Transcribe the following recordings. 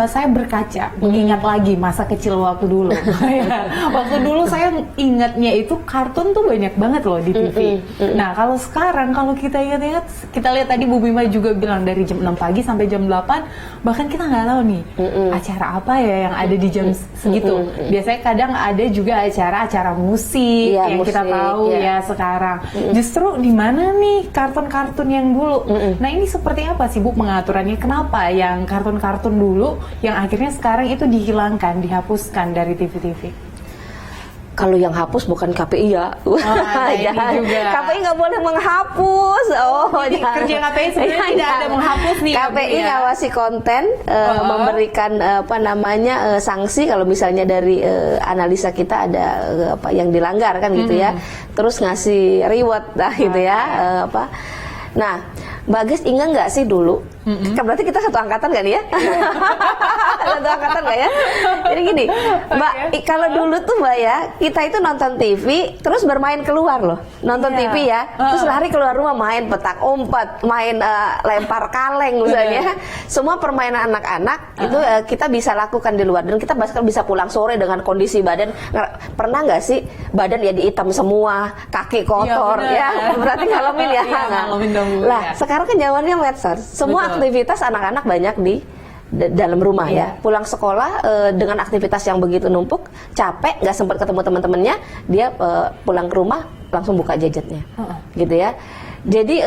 saya berkaca, mengingat lagi masa kecil waktu dulu. Waktu dulu saya ingatnya itu kartun tuh banyak banget loh di TV. Nah kalau sekarang, kalau kita ingat-ingat, kita lihat tadi Bu Bima juga bilang dari jam 6 pagi sampai jam 8, bahkan kita nggak tahu nih acara apa ya yang ada di jam segitu. Biasanya kadang ada juga acara-acara musik yang kita tahu ya sekarang. Justru di mana nih kartun-kartun yang dulu? Nah ini seperti apa sih Bu pengaturannya? Kenapa yang kartun-kartun dulu yang akhirnya sekarang itu dihilangkan, dihapuskan dari TV-TV? Kalau yang hapus bukan KPI ya. KPI nggak boleh menghapus. Jadi kerja KPI sebenarnya tidak ada menghapus nih. KPI ngawasi konten, memberikan sanksi kalau misalnya dari analisa kita ada apa yang dilanggar kan gitu ya. Terus ngasih reward gitu ya. Nah, Mbak Ges ingat nggak sih dulu? Berarti kita satu angkatan nggak nih ya? Satu angkatan nggak ya? Jadi gini, Mbak, kalau dulu tuh Mbak ya, kita itu nonton TV, terus bermain keluar loh. Nonton TV ya, terus lari keluar rumah main petak umpet, main lempar kaleng misalnya. Semua permainan anak-anak itu kita bisa lakukan di luar. Dan kita bahkan bisa pulang sore dengan kondisi badan. Pernah nggak sih badan ya dihitam semua, kaki kotor ya? Berarti ngalamin ya? Lah, sekarang kan zamannya medsos. Semua aktivitas anak-anak banyak di dalam rumah ya. Pulang sekolah dengan aktivitas yang begitu numpuk, capek, nggak sempat ketemu teman-temannya, dia pulang ke rumah langsung buka gadgetnya, gitu ya. Jadi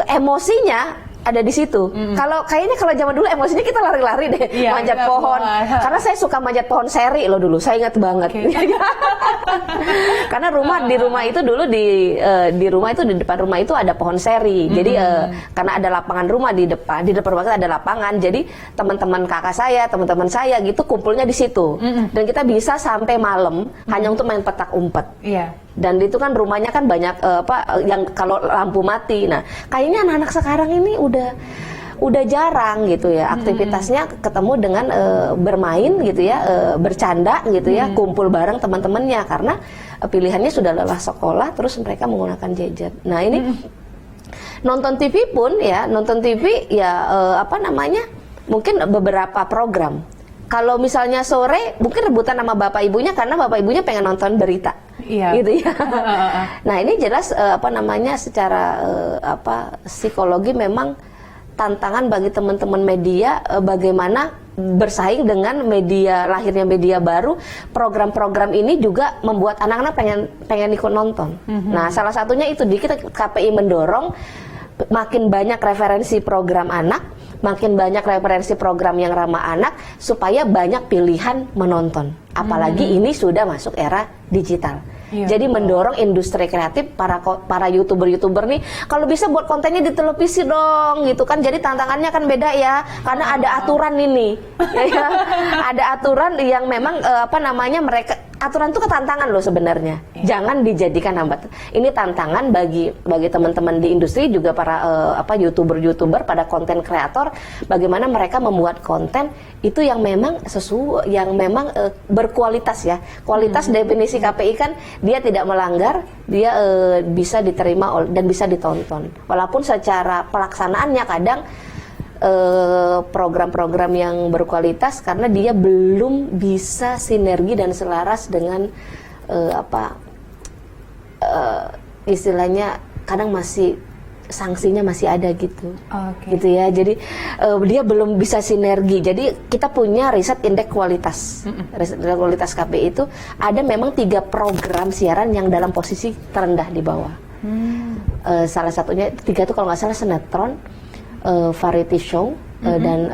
emosinya ada di situ. Kalau zaman dulu emosinya kita lari-lari deh, manjat pohon. Karena saya suka manjat pohon seri loh dulu, saya ingat banget. Karena di rumah itu dulu di depan rumah itu ada pohon seri. Jadi karena ada lapangan rumah di depan rumah kita ada lapangan. Jadi teman-teman kakak saya, teman-teman saya gitu kumpulnya di situ. Dan kita bisa sampai malam hanya untuk main petak umpet. Dan itu kan rumahnya kan banyak yang kalau lampu mati. Nah, kayaknya anak-anak sekarang ini udah jarang gitu ya aktivitasnya ketemu dengan bermain gitu ya, bercanda gitu ya, kumpul bareng teman-temannya karena pilihannya sudah lelah sekolah terus mereka menggunakan gadget. Nah, ini nonton TV pun ya, mungkin beberapa program. Kalau misalnya sore mungkin rebutan sama bapak ibunya karena bapak ibunya pengen nonton berita. Gitu ya. Nah, ini jelas secara psikologi memang tantangan bagi teman-teman media bagaimana bersaing dengan lahirnya media baru. Program-program ini juga membuat anak-anak pengen ikut nonton. Nah, salah satunya itu kita KPI mendorong makin banyak referensi program anak, makin banyak referensi program yang ramah anak supaya banyak pilihan menonton. Apalagi ini sudah masuk era digital. Jadi mendorong industri kreatif, para youtuber nih kalau bisa buat kontennya di televisi dong gitu kan. Jadi tantangannya kan beda ya karena ada aturan ini. Ada aturan yang memang mereka aturan itu ketantangan loh sebenarnya. Jangan dijadikan hambat. Ini tantangan bagi teman-teman di industri juga para youtuber, pada konten kreator, bagaimana mereka membuat konten itu yang memang berkualitas ya. Kualitas definisi KPI kan dia tidak melanggar, dia bisa diterima dan bisa ditonton. Walaupun secara pelaksanaannya kadang program-program yang berkualitas karena dia belum bisa sinergi dan selaras dengan istilahnya kadang masih sanksinya masih ada gitu, gitu ya. Jadi dia belum bisa sinergi. Jadi kita punya riset indeks kualitas, riset indeks kualitas KPI itu ada memang 3 program siaran yang dalam posisi terendah di bawah. Salah satunya 3 itu kalau nggak salah sinetron, variety show dan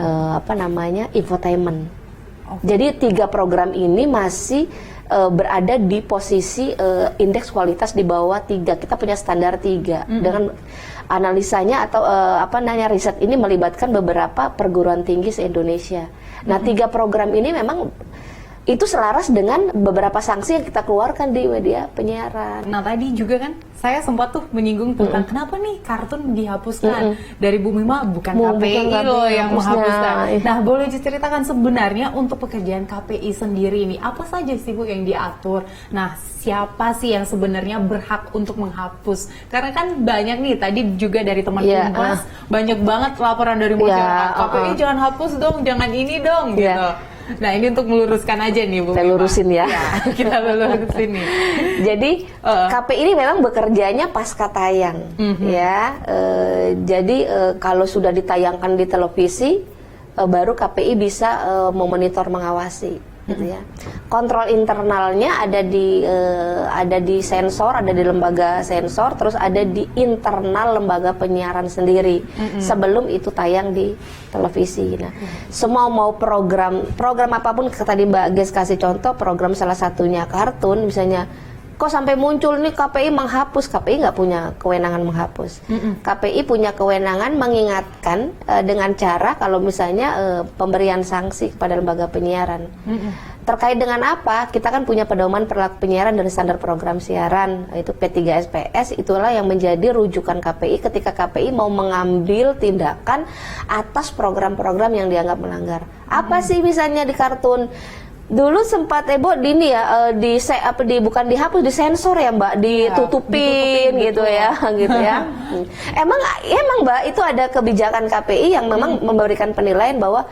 infotainment. Jadi 3 program ini masih berada di posisi indeks kualitas di bawah 3. Kita punya standar 3 dengan analisanya atau riset ini melibatkan beberapa perguruan tinggi se-Indonesia. Nah, 3 program ini memang itu selaras dengan beberapa sanksi yang kita keluarkan di media penyiaran. Nah tadi juga kan saya sempat tuh menyinggung tentang kenapa nih kartun dihapuskan dari Bu Mima, bukan KPI loh yang menghapuskan. Nah boleh diceritakan sebenarnya untuk pekerjaan KPI sendiri ini apa saja sih Bu yang diatur? Nah siapa sih yang sebenarnya berhak untuk menghapus? Karena kan banyak nih tadi juga dari teman Kompas banyak banget laporan dari masyarakat. KPI jangan hapus dong, jangan ini dong gitu. Nah ini untuk meluruskan aja nih Bu. Kita lurusin ya. Kita lurusin nih. Jadi KPI ini memang bekerjanya pasca tayang, ya. Jadi kalau sudah ditayangkan di televisi, baru KPI bisa memonitor, mengawasi. Gitu ya. Kontrol internalnya ada di sensor, ada di lembaga sensor, terus ada di internal lembaga penyiaran sendiri sebelum itu tayang di televisi. Nah, semua mau program apapun, tadi Mbak Ges kasih contoh program salah satunya kartun, misalnya kok sampai muncul nih KPI menghapus. KPI nggak punya kewenangan menghapus. KPI punya kewenangan mengingatkan dengan cara kalau misalnya pemberian sanksi kepada lembaga penyiaran. Terkait dengan apa? Kita kan punya pedoman perilaku penyiaran dari standar program siaran, itu P3SPS, itulah yang menjadi rujukan KPI ketika KPI mau mengambil tindakan atas program-program yang dianggap melanggar. Apa sih misalnya di kartun? Dulu sempat bukan dihapus, disensor ya Mbak, ditutupin gitu ya, gitu ya. Emang Mbak itu ada kebijakan KPI yang memang memberikan penilaian bahwa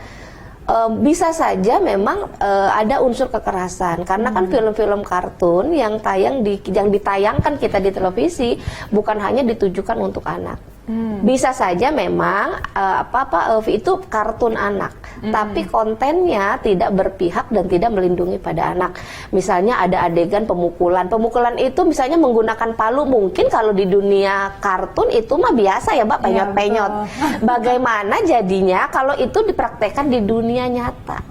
bisa saja memang ada unsur kekerasan karena kan film-film kartun yang ditayangkan kita di televisi bukan hanya ditujukan untuk anak. Bisa saja memang itu kartun anak, tapi kontennya tidak berpihak dan tidak melindungi pada anak. Misalnya ada adegan pemukulan itu misalnya menggunakan palu, mungkin kalau di dunia kartun itu mah biasa ya Mbak, penyot-penyot. Bagaimana jadinya kalau itu dipraktekkan di dunia nyata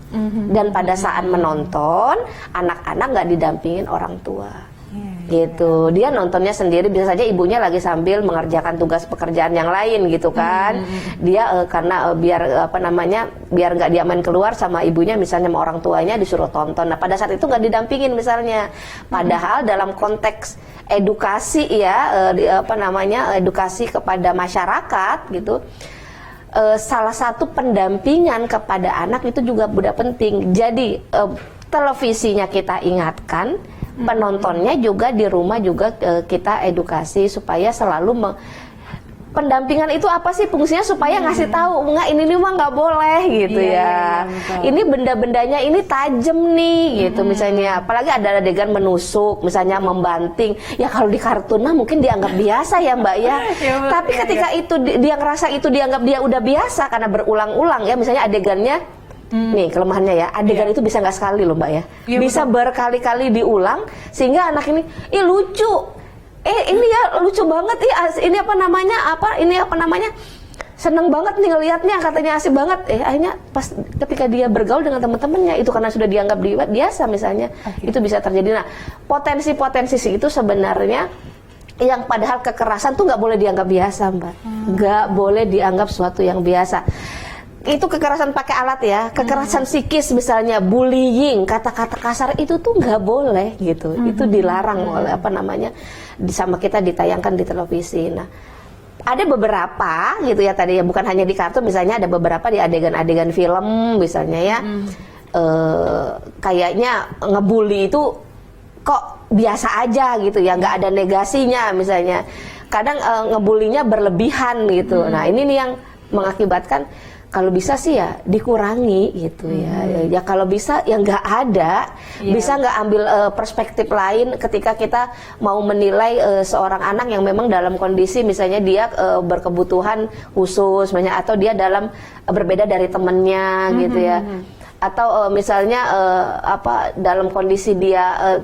dan pada saat menonton anak-anak nggak didampingin orang tua. Gitu, dia nontonnya sendiri, bisa saja ibunya lagi sambil mengerjakan tugas pekerjaan yang lain gitu kan. Dia karena biar nggak dia main keluar sama ibunya, misalnya sama orang tuanya disuruh tonton. Nah pada saat itu nggak didampingin misalnya, padahal dalam konteks edukasi edukasi kepada masyarakat gitu. Salah satu pendampingan kepada anak itu juga udah penting. Jadi televisinya kita ingatkan, penontonnya juga di rumah juga kita edukasi supaya selalu pendampingan itu apa sih fungsinya, supaya ngasih tahu enggak ini mah nggak boleh gitu ya. Ini benda-bendanya ini tajam nih gitu misalnya, apalagi ada adegan menusuk misalnya, membanting ya, kalau di kartun mah mungkin dianggap biasa ya Mbak ya. Tapi ketika itu dia ngerasa itu dianggap dia udah biasa karena berulang-ulang ya, misalnya adegannya nih kelemahannya ya, adegan itu bisa nggak sekali loh Mbak ya, bisa berkali-kali diulang sehingga anak ini lucu, ini ya lucu banget, ini apa namanya seneng banget nih ngelihatnya, katanya asik banget, akhirnya pas ketika dia bergaul dengan teman-temannya itu karena sudah dianggap biasa misalnya, itu bisa terjadi. Nah potensi-potensi itu sebenarnya yang padahal kekerasan tuh nggak boleh dianggap biasa Mbak, nggak boleh dianggap suatu yang biasa. Itu kekerasan pakai alat ya, kekerasan psikis misalnya, bullying, kata-kata kasar itu tuh nggak boleh gitu, itu dilarang oleh sama kita ditayangkan di televisi. Nah ada beberapa gitu ya tadi ya, bukan hanya di kartun, misalnya ada beberapa di adegan-adegan film misalnya ya, kayaknya ngebully itu kok biasa aja gitu ya, nggak ada negasinya misalnya, kadang ngebulinya berlebihan gitu. Nah ini nih yang mengakibatkan kalau bisa sih ya dikurangi gitu ya. Ya kalau bisa ya nggak ada, bisa nggak ambil perspektif lain ketika kita mau menilai seorang anak yang memang dalam kondisi misalnya dia berkebutuhan khusus, misalnya, atau dia berbeda dari temennya gitu ya, atau misalnya dalam kondisi dia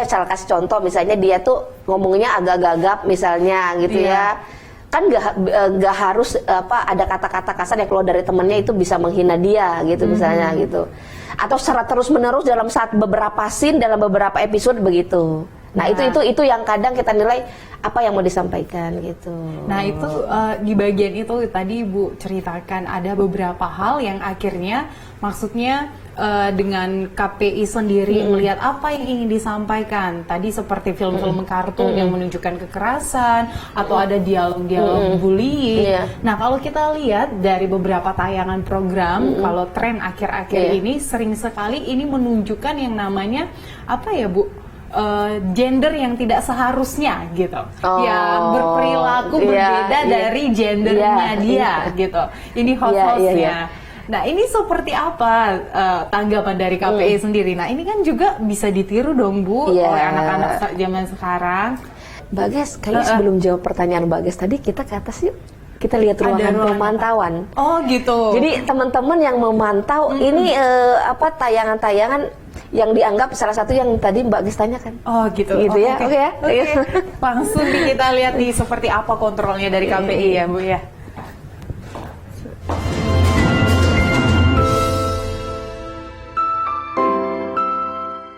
salah kasih contoh misalnya dia tuh ngomongnya agak gagap misalnya gitu ya. Kan nggak harus ada kata-kata kasar yang keluar dari temannya itu bisa menghina dia gitu misalnya gitu, atau secara terus menerus dalam beberapa scene dalam beberapa episode begitu. Nah, itu yang kadang kita nilai apa yang mau disampaikan gitu. Nah itu di bagian itu tadi Ibu ceritakan ada beberapa hal yang akhirnya maksudnya dengan KPI sendiri melihat apa yang ingin disampaikan. Tadi seperti film-film kartun yang menunjukkan kekerasan atau ada dialog-dialog bullying. Nah kalau kita lihat dari beberapa tayangan program, kalau tren akhir-akhir ini sering sekali ini menunjukkan yang namanya apa ya Bu? Gender yang tidak seharusnya gitu, yang berperilaku berbeda dari gendernya dia gitu. Ini host-hostnya. Nah ini seperti apa tanggapan dari KPI sendiri? Nah ini kan juga bisa ditiru dong Bu oleh anak-anak zaman sekarang. Bagas, kayaknya sebelum jawab pertanyaan Bagas tadi kita ke atas yuk. Kita lihat ruangan pemantauan. Oh gitu. Jadi teman-teman yang memantau ini tayangan-tayangan yang dianggap salah satu yang tadi Mbak Gis tanyakan. Oh gitu. Gitu ya. Oke ya. Langsung kita lihat nih seperti apa kontrolnya dari KPI ya Bu ya.